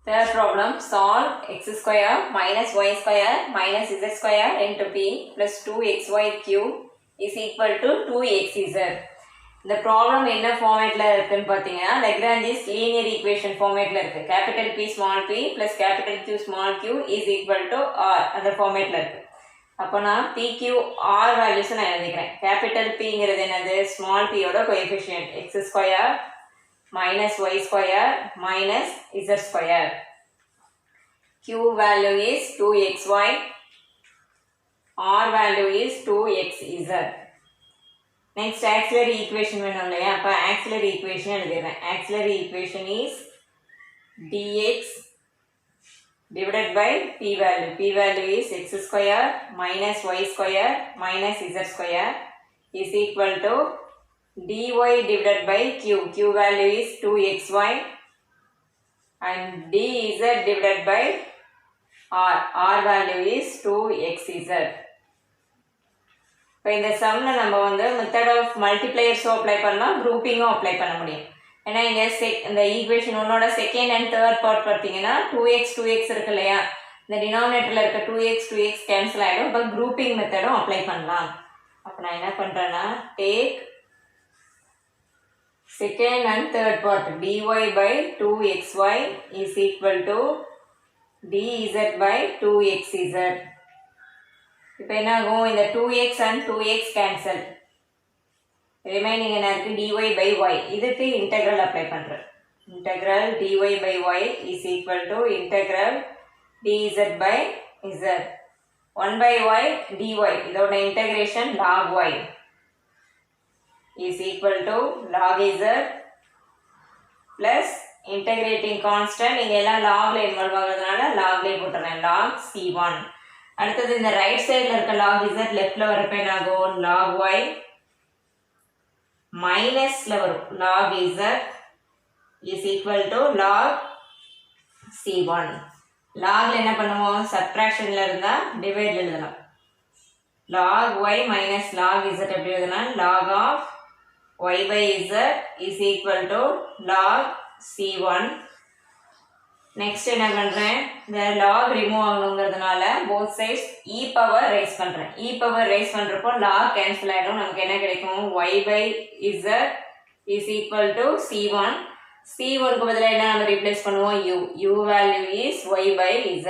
Third problem, solve x square minus y square minus z square into p plus 2xy cube is equal to 2xz. இந்த problem என்ன ஃபார்மேட்டில் இருக்குன்னு பார்த்தீங்கன்னா Lagrange's linear equation ஃபார்மேட்டில் இருக்குது. Capital P small p plus capital Q small q is equal to R அந்த ஃபார்மேட்டில் இருக்குது. அப்போ நான் பி கியூ ஆர் வேல்யூஸை நான் எழுதிக்கிறேன். கேபிட்டல் பிங்கிறது என்னது, ஸ்மால் பியோட coefficient X square minus y square minus z square. Q value is 2xy, R value is 2xz. Next auxiliary equation வேணும் இல்லையா, அப்போ auxiliary equation எழுதிடுறேன். Auxiliary equation is dx divided by p value. P value is x square minus y square minus z square is equal to dy divided by q. Q value is 2xy and dz divided by r. R value is 2xz. இப்போ இந்த சம்மில் நம்ம வந்து method of மல்டிப்ளையர்ஸும் apply பண்ணலாம், குரூப்பிங்கும் apply பண்ண முடியும். ஏன்னா இங்கே இந்த ஈக்குவேஷன் ஒன்னோட செகண்ட் அண்ட் தேர்ட் பார்ட் பார்த்தீங்கன்னா 2x இருக்கு இல்லையா, இந்த டினாமினேட்டரில் இருக்க 2x கேன்சல் ஆகிடும். இப்போ குரூப்பிங் மெத்தடும் அப்ளை பண்ணலாம். அப்போ நான் என்ன பண்ணுறேன்னா, take second and third part dy by 2xy is equal to dz by 2xz. இப்போ என்ன ஆகும், இந்த 2x and 2x cancel, remaining என்ன இருக்குது dy by y. இதுக்கு இன்டெக்ரல் அப்ளை பண்ணுறேன். Integral dy by y is equal to integral dz by z. 1 by y dy, இதோட integration log y is equal to log z plus integrating constant, இங்க எல்லாம் logல involve ஆகிறதுனால logல போட்டுறேன், log c1. அடுத்தது இந்த right சைடில் இருக்க log z லெஃப்ட்ல வரப்ப என்ன ஆகும், log y மைனஸ்ல வரும் log z is equal to log c1. logல என்ன பண்ணுவோம், சப்ட்ராக்ஷன்ல இருந்தா டிவைட்ல எழுதலாம். log y minus log z எப்படி எழுதனா, log of y by z is equal to log c1. Next என்ன பண்ணுறேன், இந்த log ரிமூவ் ஆகணுங்கிறதுனால both sides e power raise பண்ணுறேன். e பவர் ரைஸ் பண்ணுறப்போ log கேன்சல் ஆகிடும். நமக்கு என்ன கிடைக்கும், y by z is equal to c1. c1க்கு பதிலாக என்ன நம்ம ரீப்ளேஸ் பண்ணுவோம், u. u value is y by z.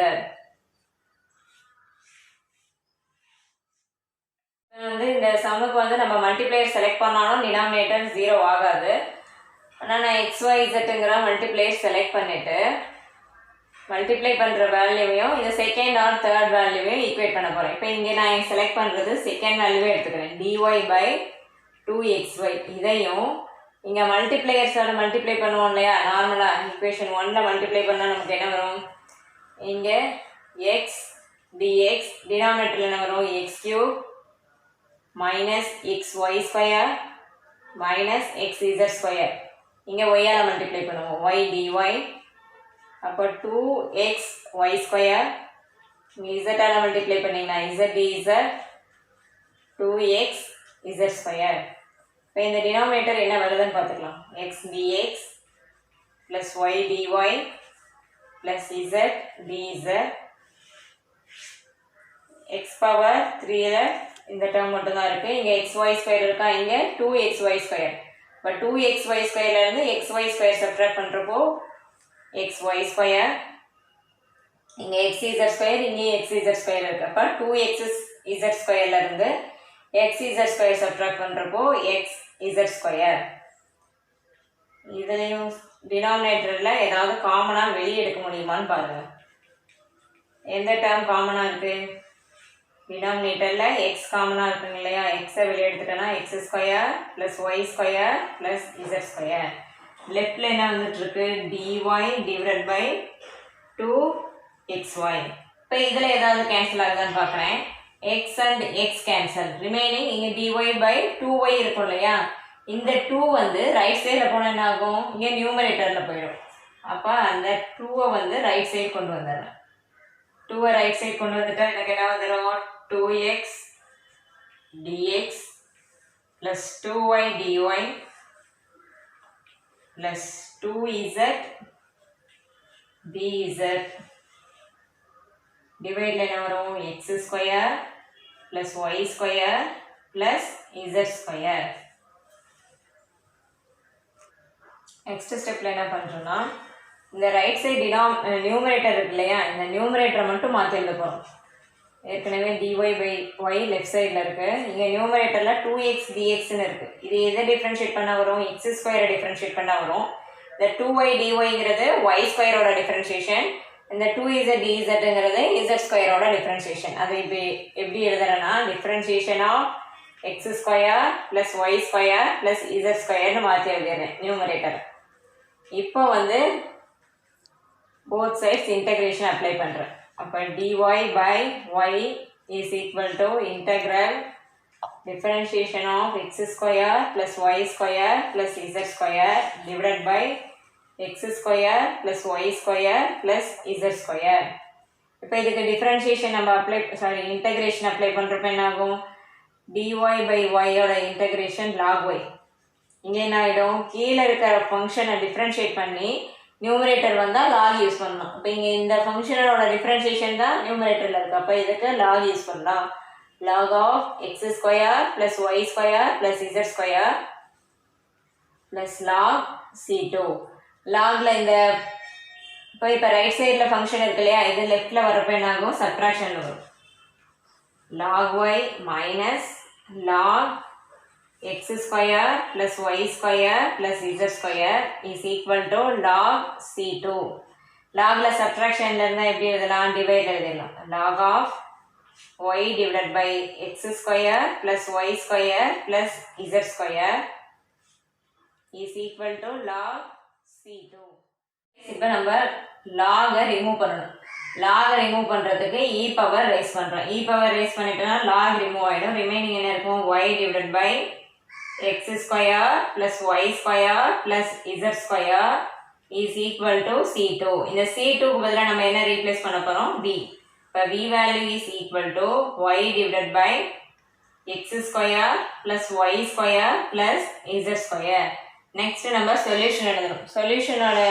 வந்து இந்த சம்முக்கு வந்து நம்ம மல்டிப்ளையர் செலக்ட் பண்ணாலும் டினாமினேட்டர் 0 ஆகாது. ஆனால் நான் xyzங்கிற மல்டிப்ளையர் செலக்ட் பண்ணிவிட்டு மல்டிப்ளை பண்ணுற வேல்யூவையும் இந்த செகண்ட் ஆர் தேர்ட் வேல்யூவையும் ஈக்குவேட் பண்ண போகிறேன். இப்போ இங்கே நான் செலக்ட் பண்ணுறது செகண்ட் வேல்யூவே எடுத்துக்கிறேன், dy by 2xy. இதையும் இங்கே மல்டிப்ளையர்ஸோட மல்டிப்ளை பண்ணுவோம் இல்லையா, நார்மலாக ஈக்குவேஷன் 1ல் மல்டிப்ளை பண்ணால் நமக்கு என்ன வரும், இங்கே x dx, டினாமினேட்டரில் என்ன வரும், x cube minus xy square minus xz square. இங்கே y ஆல் மல்டிப்ளை பண்ணுவோம், y dy. அப்போ 2xy square, z all multiply பண்ணிங்கன்னா z dz 2xz square. இப்போ இந்த டினாமினேட்டர் என்ன வருதுன்னு பார்த்துக்கலாம், x dx plus y dy plus z dz. x power 3ல இந்த டேர்ம் மட்டும் தான் இருக்குது. இங்கே xy ஸ்கொயர் இருக்கா, இங்கே 2xy ஸ்கொயர். இப்போ 2xy ஸ்கொயர்லேருந்து xy ஸ்கொயர் சப்ட்ராக்ட் பண்ணுறப்போ xy ஸ்கொயர், இங்கே xz ஸ்கொயர், இங்கே xz ஸ்கொயர் இருக்குது. அப்போ 2xz ஸ்கொயர்லேருந்து xz ஸ்கொயர் சப்ட்ராக்ட் பண்ணுறப்போ xz ஸ்கொயர். இதுலேயும் டினாமினேட்டரில் ஏதாவது காமனாக வெளியே எடுக்க முடியுமான்னு பாருங்கள். எந்த டேர்ம் காமனாக இருக்குது, டினாமினேட்டரில் எக்ஸ் காமனாக இருக்குங்க இல்லையா, எக்ஸை வெளியே எடுத்துட்டேன்னா x square plus y square plus z square. லெஃப்டில் என்ன வந்துட்டுருக்கு, டிஒய் டிவைட் பை 2xy. இப்போ இதில் ஏதாவது கேன்சல் ஆகுதான்னு பார்க்குறேன். X and X cancel, remaining இங்கே டிஒய் பை 2y இருக்கும் இல்லையா, இந்த 2 வந்து ரைட் சைடில் போனால் என்ன ஆகும், இங்கே நியூமரேட்டரில் போயிடும். அப்போ அந்த 2வை வந்து ரைட் சைடு கொண்டு வந்துடுறேன். 2வை ரைட் சைடு கொண்டு வந்துட்டா எனக்கு என்ன வந்துடும், 2x dx plus 2y dy plus 2z dz டிவைடில் என்ன வரும் x square plus y square plus z square. Next ஸ்டெப்பில் என்ன பண்ணுறோன்னா இந்த ரைட் சைடு நியூமரேட்டர் இருக்கு இல்லையா, இந்த நியூமரேட்டரை மட்டும் மாற்றி எழுத போகிறோம். ஏற்கனவே dy பை ஒய் லெஃப்ட் சைடில் இருக்குது. இங்கே நியூமரேட்டரில் 2x dxன்னு இருக்குது. இது எதை டிஃப்ரென்ஷியேட் பண்ண வரும், எக்ஸ் ஸ்கொயரை டிஃப்ரென்ஷியேட் பண்ண வரும். இந்த 2y dyங்கிறது ஒய் ஸ்கொயரோட டிஃப்ரென்ஷியேஷன், இந்த 2z dzங்கிறது z ஸ்கொயரோட டிஃப்ரென்ஷியேஷன். அது இப்போ எப்படி எழுதுறேன்னா differentiation of x square plus y square plus z ஸ்கொயர்னு மாற்றி எழுதிடுறேன் நியூமரேட்டர். இப்போ வந்து போத் சைட்ஸ் இன்டகிரேஷன் அப்ளை பண்ணுறேன். அப்போ dy by y is equal to integral differentiation of x square plus y square plus z square divided by x square plus y square plus z square. இப்போ இதுக்கு differentiation நம்ம integration apply பண்ணுறப்ப என்ன ஆகும், dy by y ஓட integration log y. இங்கே என்ன ஆகிடும், கீழே இருக்கிற ஃபங்க்ஷனை டிஃப்ரென்ஷியேட் பண்ணி நியூமரேட்டர் வந்தால் லாக் யூஸ் பண்ணணும். இப்போ இங்கே இந்த ஃபங்க்ஷனோட டிஃப்ரென்ஷியேஷன் தான் நியூமரேட்டரில் இருக்குது. அப்போ இதுக்கு லாக் யூஸ் பண்ணலாம். Log of x square plus y square plus z square plus log C2. லாகில் இந்த இப்போ ரைட் சைடில் ஃபங்க்ஷன் இருக்கு இல்லையா, இது லெஃப்டில் வரப்போ என்ன ஆகும், சப்ட்ராக்ஷன் வரும். Log y minus log x square plus y square plus z square is equal to log C2. logல subtraction இருந்தால் எப்படி எழுதலாம், டிவைட் எழுதலாம். log of y divided by x square plus y square plus z square is equal to log C2. இப்போ நம்ம log remove பண்ணணும். log remove பண்ணுறதுக்கு e power rice பண்ணுறோம். e power rice பண்ணிட்டோம்னா log ரிமூவ் ஆகிடும். Remaining என்ன இருக்கும், y divided by x square plus y square plus z square is equal to C2. இந்த C2 பதிலாக நம்ம என்ன ரீப்ளேஸ் பண்ண போகிறோம், v. இப்போ v value is equal to y divided by x square plus y square plus z square. Next நம்ம solution எழுதணும். சொல்யூஷனோட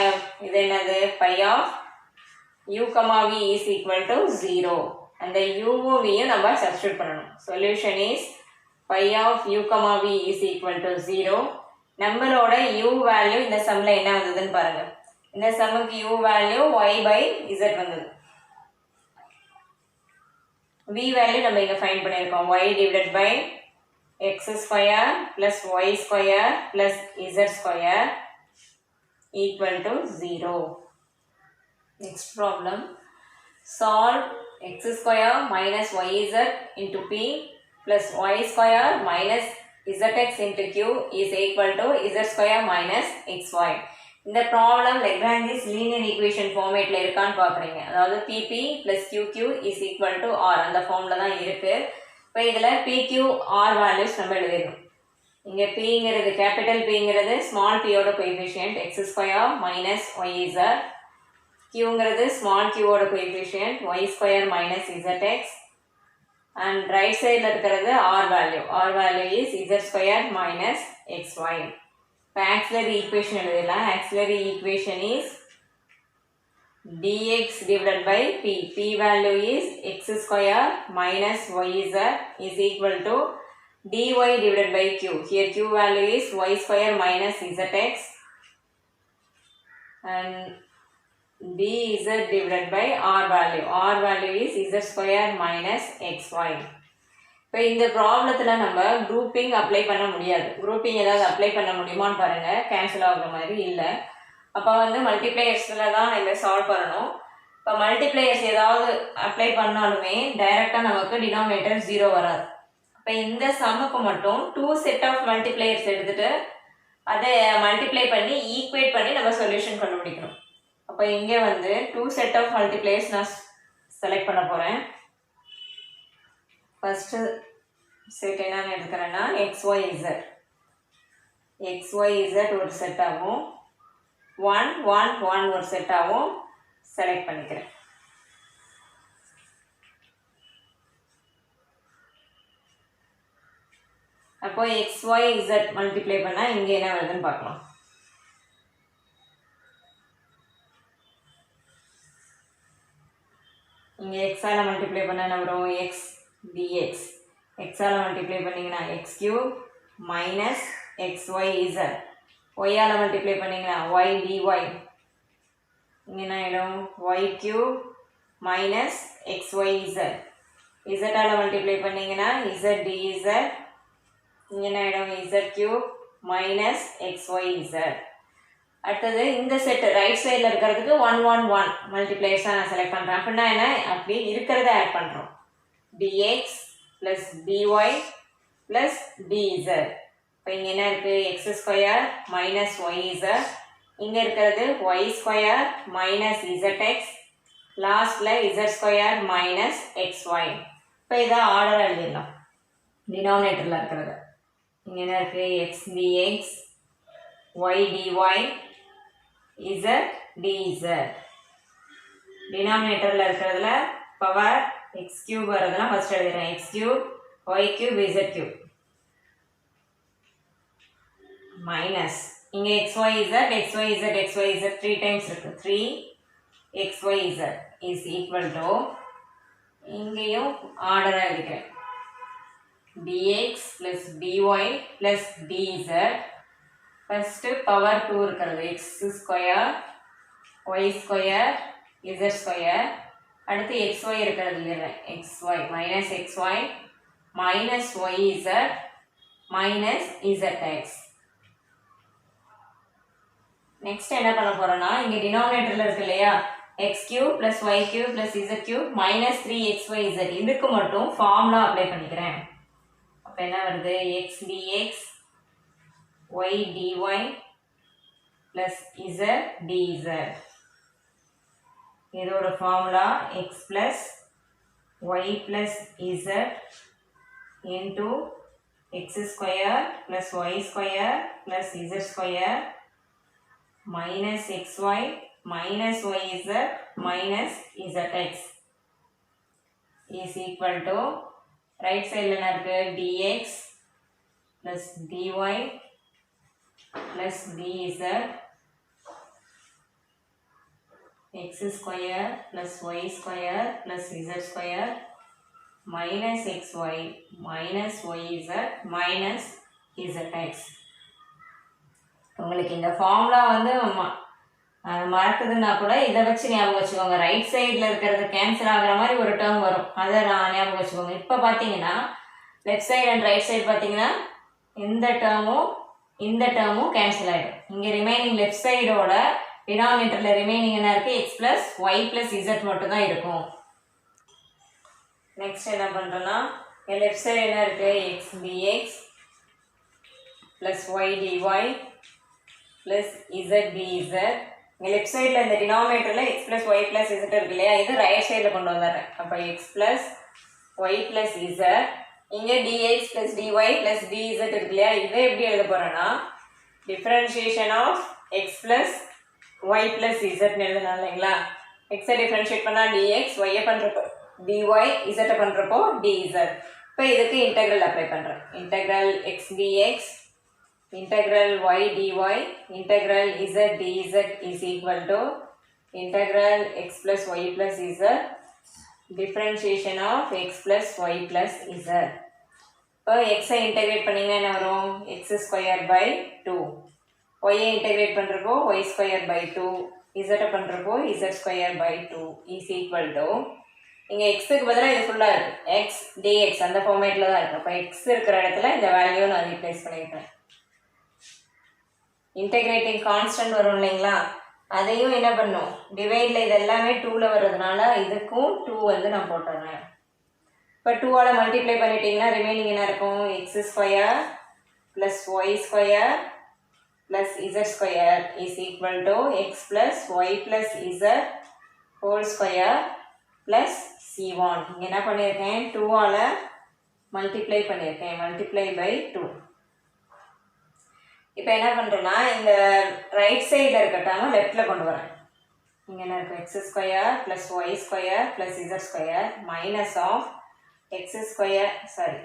இது என்னது, phi of u, v is equal to 0. அந்த uவும் vயும் நம்ம சப்ஸ்டியூட் பண்ணணும். Solution is phi of u, v is equal to 0. நம்மளோட u value இந்த சம்மில் என்ன வந்ததுன்னு பாருங்க. இந்த சம்முக்கு u value y by z வந்தது. v வேல்யூ நம்ம இங்கே ஃபைண்ட் பண்ணியிருக்கோம். y divided by x square plus y square plus z square equal to 0. Next problem. Solve x square minus yz into p plus y square minus zx into q is equal to z square minus xy. இந்த problem Lagrange's linear equation ஃபார்மேட்டில் இருக்கான்னு பார்க்குறீங்க. அதாவது pp plus qq is equal to r அந்த ஃபார்மில் தான் இருக்குது. இப்போ இதில் pq r வேல்யூஸ் நம்ம எழுதிடணும். இங்கே pங்கிறது கேபிட்டல் pங்கிறது ஸ்மால் pயோட coefficient x square minus yz, qங்கிறது ஸ்மால் qவோட coefficient y square minus zx, and right side இருக்கிறது r value is z square minus xy. இப்போ ஆக்சிலரி ஈக்குவேஷன் எழுதலாம். Auxiliary equation is dx divided by p value is x square minus yz is equal to dy divided by q. Here q value is y square minus zx and dz divided by r value is z square minus xy. இப்போ இந்த ப்ராப்ளத்தில் நம்ம grouping apply பண்ண முடியாது. Grouping ஏதாவது apply பண்ண முடியுமான்னு பாருங்கள். கேன்சல் ஆகுற மாதிரி இல்லை. அப்போ வந்து மல்டிப்ளையர்ஸில் தான் நம்ம சால்வ் பண்ணணும். இப்போ மல்டிப்ளையர்ஸ் ஏதாவது அப்ளை பண்ணாலுமே டைரெக்டாக நமக்கு டினாமினேட்டர் 0 வராது. இப்போ இந்த சம்முக்கு மட்டும் 2 செட் ஆஃப் மல்டிப்ளையர்ஸ் எடுத்துகிட்டு அதை மல்டிப்ளை பண்ணி ஈக்குவேட் பண்ணி நம்ம சொல்யூஷன் கண்டுபிடிக்கணும். அப்போ இங்கே வந்து 2 செட் ஆஃப் மல்டிப்ளையர்ஸ் நான் செலக்ட் பண்ண போகிறேன். ஃபஸ்ட்டு செட் என்னன்னு எடுக்கிறேன்னா xyz ஒரு செட் ஆகும், 1 1 1 ஒரு செட் ஆகும். செலக்ட் பண்ணிக்கிறேன். அப்போ xyz மல்டிப்ளை பண்ணால் இங்கே என்ன வருதுன்னு பார்க்கலாம். இங்கே எக்ஸால் மல்டிப்ளை பண்ண என்ன வரும் எக்ஸ் டிஎக்ஸ் எக்ஸால் மல்டிப்ளை பண்ணிங்கன்னா x cube minus x y z ஒய்யால் மல்டிப்ளை பண்ணிங்கன்னா ஒய் டிஒய் இங்கே என்ன ஆகிடும் y cube minus x y z இசட்டால் மல்டிப்ளை பண்ணிங்கன்னா இசட் டிஇசட் இங்கே என்ன ஆகிடும் z cube minus x y z அடுத்தது இந்த செட்டு ரைட் சைடில் இருக்கிறதுக்கு 1 1 1 மல்டிப்ளைஸாக நான் செலக்ட் பண்ணுறேன் அப்படின்னா என்ன அப்படி இருக்கிறத ஆட் பண்ணுறோம் dx plus dy plus dz இப்போ இங்கே என்ன இருக்குது x square minus y z இங்கே இருக்கிறது ஒய் ஸ்கொயர் மைனஸ் இசட்எக்ஸ் லாஸ்ட்டில் z square minus x y இப்போ இதை ஆர்டர் எழுதிடலாம் டினாமினேட்டரில் இருக்கிறது இங்கே என்ன இருக்குது x dx y dy z dz டினாமினேட்டரில் இருக்கிறதுல பவர் எக்ஸ் கியூப் வரதுலாம் ஃபஸ்ட் எழுதுகிறேன் x cube y cube z cube minus இங்கே xy z 3 டைம்ஸ் இருக்குது 3 xyz இஸ் ஈக்குவல் டு இங்கேயும் ஆர்டராக எழுதிக்கிறேன் dx plus dy plus dz first power 2 இருக்கிறது x square y square z square அடுத்து xy இருக்கிறது இல்லையா xy minus xy minus yz minus zx next என்ன பண்ண போகிறோன்னா இங்கே டினாமினேட்டரில் இருக்கு இல்லையா x cube plus y cube plus z cube minus 3xyz இதுக்கு மட்டும் ஃபார்முலா அப்ளை பண்ணிக்கிறேன் அப்போ என்ன வருது x dx y dy plus z dz இதோட formula x plus y plus z into X square plus y square plus z square minus xy minus yz minus zx is equal to right side என்ன இருக்கு dx plus dy plus dz x square plus y square plus z square minus xy minus yz minus zx உங்களுக்கு இந்த formula வந்து மறக்குதுன்னா கூட இதை வச்சு ஞாபகம் வச்சுக்கோங்க ரைட் சைடில் இருக்கிறது கேன்சல் ஆகிற மாதிரி ஒரு டேர்ம் வரும் அதை நான் ஞாபகம் வச்சுக்கோங்க இப்போ பார்த்தீங்கன்னா left side and right side பார்த்தீங்கன்னா இந்த டேர்மும் கேன்சல் ஆகிடும் இங்கே ரிமைனிங் லெஃப்ட் சைடோட டினாமினேட்டரில் ரிமைனிங் என்ன இருக்குது x plus y plus z மட்டும் தான் இருக்கும் நெக்ஸ்ட் என்ன பண்ணுறோன்னா லெஃப்ட் சைடு என்ன இருக்குது x dx plus y dy plus z dz இங்கே லெஃப்ட் சைடில் இந்த டினாமினேட்டரில் x plus y plus z இருக்கு இல்லையா இது ரைட் சைடில் கொண்டு வந்துடுறேன் அப்போ x plus y plus z இங்கே dx plus dy plus dz இருக்கு இல்லையா இதை எப்படி எழுத போகிறேன்னா differentiation of x plus y plus zன்னு எழுதணும் இல்லைங்களா எக்ஸை டிஃப்ரென்ஷியேட் பண்ணால் dx y பண்ணுறப்போ dy z பண்ணுறப்போ dz இப்போ இதுக்கு இன்டெக்ரல் அப்ளை பண்ணுறேன் integral x dx integral y dy integral z dz is equal to integral x plus y plus z differentiation of x plus y plus z இப்போ x ஐ integrate பண்ணிங்கன்னா என்ன வரும் x square by 2 y ஐ இன்டெகிரேட் பண்ணுறப்போ y square by 2 z பண்ணுறப்போ z square by 2 is equal to இங்கே எக்ஸுக்கு பதிலாக இது ஃபுல்லாக இருக்குது எக்ஸ் டிஎக்ஸ் அந்த ஃபார்மேட்டில் தான் இருக்குது அப்போ எக்ஸ் இருக்கிற இடத்துல இந்த வேல்யூ நான் ரீப்ளேஸ் பண்ணியிருக்கேன் இன்டெகிரேட்டிங் கான்ஸ்டன்ட் வரும் இல்லைங்களா அதையும் என்ன பண்ணும் டிவைடில் இது எல்லாமே 2ல் வர்றதுனால இதுக்கும் 2 வந்து நான் போட்டுறேன் இப்போ 2ஆல் மல்டிப்ளை பண்ணிட்டீங்கன்னா ரிமைனிங் என்ன இருக்கும் x square plus y square plus z square is equal to x plus y plus z whole square plus c1 இங்கே என்ன பண்ணியிருக்கேன் 2ஆல் மல்டிப்ளை பண்ணியிருக்கேன் மல்டிப்ளை பை 2 இப்போ என்ன பண்ணுறேன்னா இந்த ரைட் சைடில் இருக்கட்டாமல் லெஃப்டில் கொண்டு வரேன் இங்கே என்ன இருக்குது x square plus y square plus z square minus of x square sorry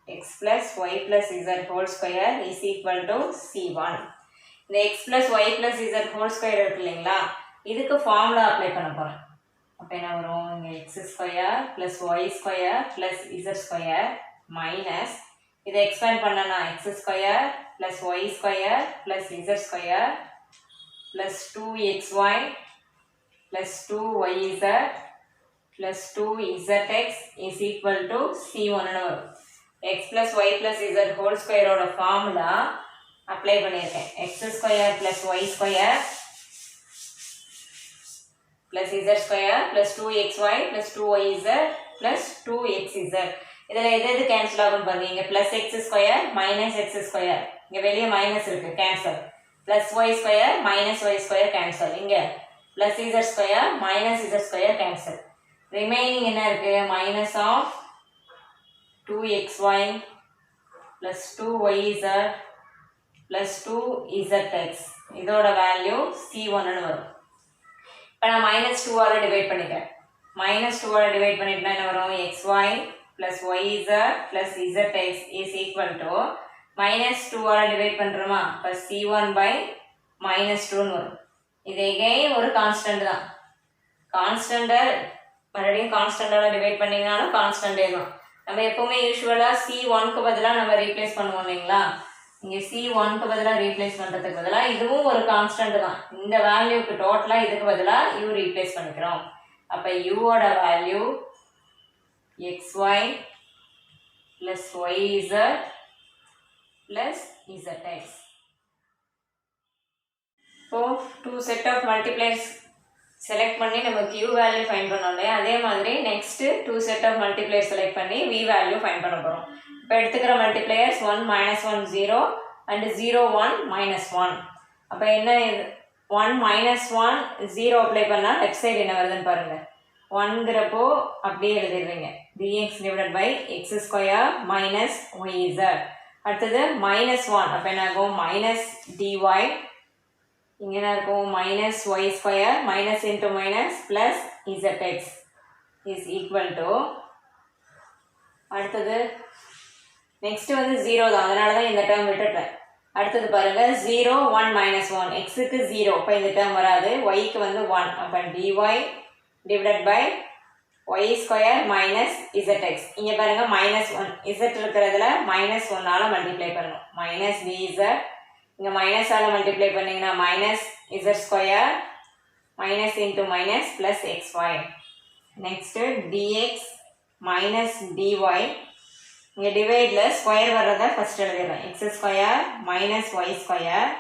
x plus y plus z whole square is equal to c1 இந்த x plus y plus z whole square இருக்கு இல்லைங்களா இதுக்கு formula apply பண்ண போகிறேன் அப்போ என்ன வரும் இங்கே x square plus y square plus z square minus இதை எக்ஸ்பேண்ட் பண்ணனா x square plus y square plus z square plus 2xy plus 2yz plus 2zx is equal to c1 வரும். X plus y plus z whole ஸ்கொயரோட formula apply பண்ணியிருக்கேன். X square plus y square plus z square plus 2xy plus 2yz plus 2xz. இதில் எது cancel ஆகும்னு பாருங்க. இங்கே plus x square minus X square, இங்கே வெளியே மைனஸ் இருக்குது cancel. Plus y square minus y square cancel. இங்கே plus z square minus z square cancel. Remaining என்ன இருக்குது minus of 2xy plus 2yz plus 2zx. இதோட வேல்யூ c1 வரும். இப்போ நான் மைனஸ் 2ஆல் டிவைட் பண்ணிக்கிறேன். மைனஸ் 2ஆல் டிவைட் பண்ணிட்டுனா என்ன வரும் xy plus yz plus zx is equal to minus 2ஆல் டிவைட் பண்ணுறோமா இப்போ c1 பை மைனஸ் 2ன்னு வரும். இது எகைன் ஒரு கான்ஸ்டன்ட் தான். கான்ஸ்டண்ட்டை மறுபடியும் கான்ஸ்டண்ட்டால் டிவைட் பண்ணிங்கனாலும் கான்ஸ்டன்டே தான். நம்ம எப்போவுமே யூஸ்வலாக c1க்கு பதிலாக நம்ம ரீப்ளேஸ் பண்ணுவோம் இல்லைங்களா. இங்கே c1க்கு பதிலாக ரீப்ளேஸ் பண்ணுறதுக்கு பதிலாக இதுவும் ஒரு கான்ஸ்டன்ட் தான். இந்த வேல்யூக்கு டோட்டலாக இதுக்கு பதிலாக u ரீப்ளேஸ் பண்ணிக்கிறோம். அப்போ uவோட value xy plus yz plus zx. இப்போது 2 செட் ஆஃப் மல்டிப்ளைஸ் செலக்ட் பண்ணி நம்ம q வேல்யூ ஃபைண்ட் பண்ணோம் இல்லையா. அதே மாதிரி next 2 set of multiplier select பண்ணி v வேல்யூ ஃபைண்ட் பண்ண போகிறோம். இப்போ எடுத்துக்கிற மல்டிப்ளையர்ஸ் 1 மைனஸ் 1 0 அண்ட் 0 1 மைனஸ் 1. அப்போ என்ன இது 1 மைனஸ் 1 0 அப்ளை பண்ணால் லெஃப்ட் சைடு என்ன வருதுன்னு பாருங்கள். 1ங்கிறப்போ அப்படியே எழுதிடுவீங்க dx divided by x square minus yz. அடுத்தது மைனஸ் 1 அப்போ என்ன ஆகும் மைனஸ் dy. இங்கே என்ன இருக்கும் minus y square minus into minus plus zx is equal to. அடுத்தது நெக்ஸ்ட்டு வந்து 0 தான், அதனால தான் இந்த டேர்ம் விட்டுட்டேன். அடுத்தது பாருங்கள் 0 1 மைனஸ் 1 எக்ஸுக்கு 0 அப்போ இந்த டேர்ம் வராது. ஒய்க்கு வந்து 1 அப்போ dy divided by y square minus zx. இங்கே பாருங்கள் மைனஸ் 1 z இருக்கிறதுல மைனஸ் 1ஆல் மல்டிப்ளை பண்ணணும். மைனஸ் dz இங்கே மைனஸால் மல்டிப்ளை பண்ணிங்கன்னா minus z square minus into minus plus xy. Next dx minus dy. இங்கே டிவைடில் ஸ்கொயர் வர்றதை ஃபஸ்ட் எழுதிடுறேன். X square minus y square.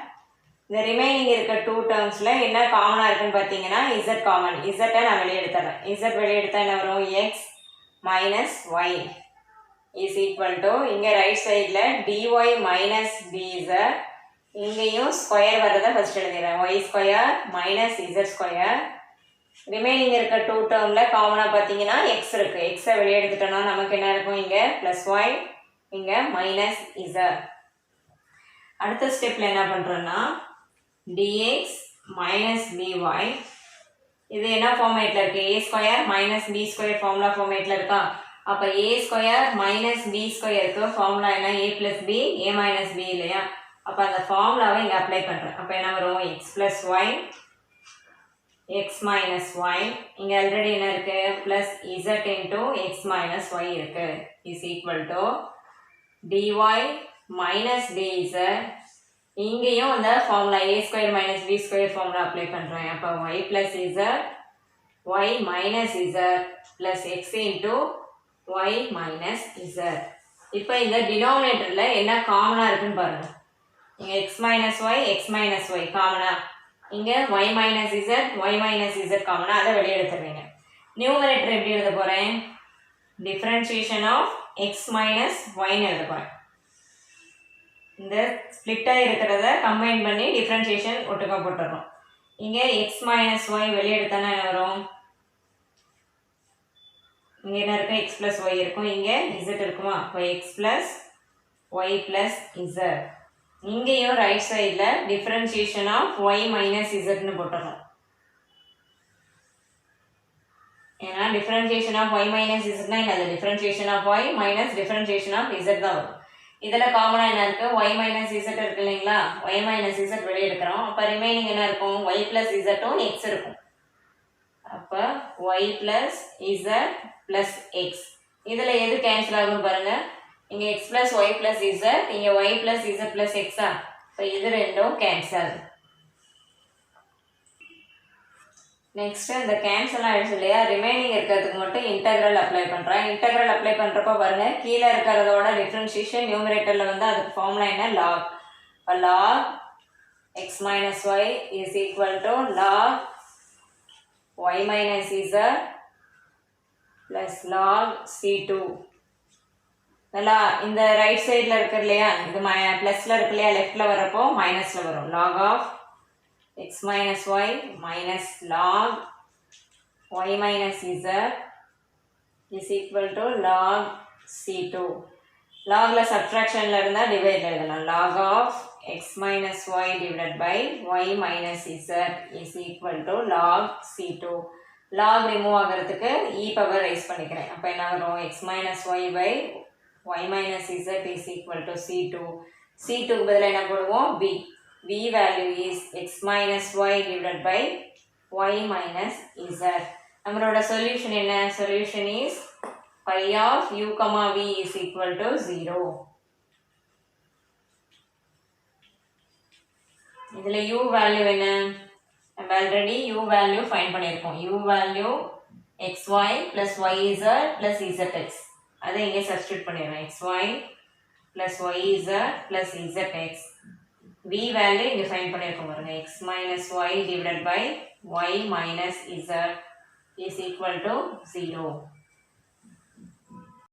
இந்த ரிமைனிங் இருக்க 2 டேர்ம்ஸில் என்ன காமனாக இருக்குன்னு பார்த்தீங்கன்னா z காமன். இசட்டை நான் வெளியே எடுத்துறேன். இசட் வெளியே எடுத்தால் என்ன வரும் x minus y is equal to இங்கே ரைட் சைடில் dy மைனஸ் dz. இங்கேயும் ஸ்கொயர் வர்றதை ஃபஸ்ட் எழுதிடுறேன். Y square minus z square. Remaining இருக்க 2 டேர்மில் காமனாக பார்த்தீங்கன்னா எக்ஸ் இருக்குது. எக்ஸை வெளியே எடுத்துட்டோம்னா நமக்கு என்ன இருக்கும் இங்கே ப்ளஸ் ஒய் இங்கே மைனஸ் இசட். அடுத்த ஸ்டெப்பில் என்ன பண்ணுறோன்னா dx மைனஸ் dy. இது என்ன ஃபார்மேட்டில் இருக்குது a square minus b square formula ஃபார்மேட்டில் இருக்கா. அப்போ a ஸ்கொயர் மைனஸ் b ஸ்கொயருக்கு ஃபார்முலா என்ன a plus b a minus b இல்லையா. அப்போ அந்த ஃபார்முலாவை இங்கே அப்ளை பண்ணுறேன். அப்போ என்ன வரும் x plus y x minus y. இங்கே ஆல்ரெடி என்ன இருக்குது plus z into x minus y இருக்குது is equal to dy minus dz. இங்கேயும் அந்த formula a square minus b square formula apply பண்ணுறேன். அப்போ y plus z y minus z plus x into y minus z. இப்போ இந்த டினாமினேட்டரில் என்ன காமனாக இருக்குன்னு பாருங்கள். இங்கே எக்ஸ் மைனஸ் ஒய் காமனாக, இங்கே y minus z y minus z காமனாக, அதை வெளியே எடுத்துடுவீங்க. நியூமரேட்டர் எப்படி எழுத போகிறேன் டிஃப்ரென்ஷியேஷன் ஆஃப் எக்ஸ் மைனஸ் ஒய்னு எழுத போகிறேன். இந்த ஸ்ப்ளிட்டாக இருக்கிறத கம்பைன் பண்ணி டிஃப்ரென்ஷியேஷன் ஒட்டுக்கா போட்டுடுறோம். இங்கே எக்ஸ் மைனஸ் ஒய் வெளியே எடுத்தானா என்ன வரும் இங்கே என்ன இருக்குது எக்ஸ் ப்ளஸ் ஒய் இருக்கும். இங்கே இசட் இருக்குமா. இப்போ x plus y plus z. இங்கேயும் ரைட் சைடில் டிஃப்ரென்ஷியேஷன் ஆஃப் ஒய் மைனஸ் இசட்னு போட்டுறோம். ஏன்னா டிஃப்ரென்ஷியேஷன் ஆஃப் ஒய் மைனஸ் இசட்னா என்னது differentiation of y minus differentiation of z தான் வரும். இதில் காமனாக என்ன இருக்குது ஒய் மைனஸ் இசட் இருக்குது இல்லைங்களா. ஒய் மைனஸ் இசட் வெளியே எடுக்கிறோம். அப்போ ரிமைனிங் என்ன இருக்கும் ஒய் ப்ளஸ் இசட்டும் எக்ஸ் இருக்கும். அப்போ y plus z plus x. இதில் எது கேன்சல் ஆகும் பாருங்க. இங்கே x plus y plus z, இங்கே y plus z plus x. இப்போ இது ரெண்டும் கேன்சல். நெக்ஸ்ட் இந்த கேன்சல் ஆகிடுச்சு இல்லையா, ரிமைனிங் இருக்கிறதுக்கு மட்டும் இன்டெக்ரல் அப்ளை பண்ணுறேன். இன்டெக்ரல் அப்ளை பண்ணுறப்ப பாருங்க, கீழே இருக்கிறதோட டிஃப்ரென்ஷியேஷன் நியூமரேட்டரில் வந்து அதுக்கு ஃபார்முலா என்ன, லாக். இப்போ lock x minus y is equal to log y minus z plus log c2. நல்லா இந்த ரைட் சைடில் இருக்கு இல்லையா, இது ப்ளஸில் இருக்கு இல்லையா, லெஃப்டில் வரப்போ மைனஸில் வரும். log of x minus y minus log y minus z is equal to log c2. logல சப்ட்ராக்ஷனில் இருந்தால் டிவைடில் எழுதலாம். log of x minus y divided by y minus z is equal to log c2. log remove ஆகிறதுக்கு e power rice பண்ணிக்கிறேன். அப்போ என்ன வரும், x minus y by y minus z is equal to c2. c2க்கு பதிலாக என்ன போடுவோம், b. b value is x minus y divided by y minus z. நம்மளோட solution என்ன, solution is phi of u comma v is equal to 0. இதில் u value என்ன, நம்ம already u value find பண்ணியிருக்கோம். u value xy plus yz plus zx. அதை இங்கே substitute பண்ணிடுறோம். xy plus yz plus zx. v value இங்கே find பண்ணியிருக்கோம் பாருங்க. x minus y divided by y minus z is equal to 0.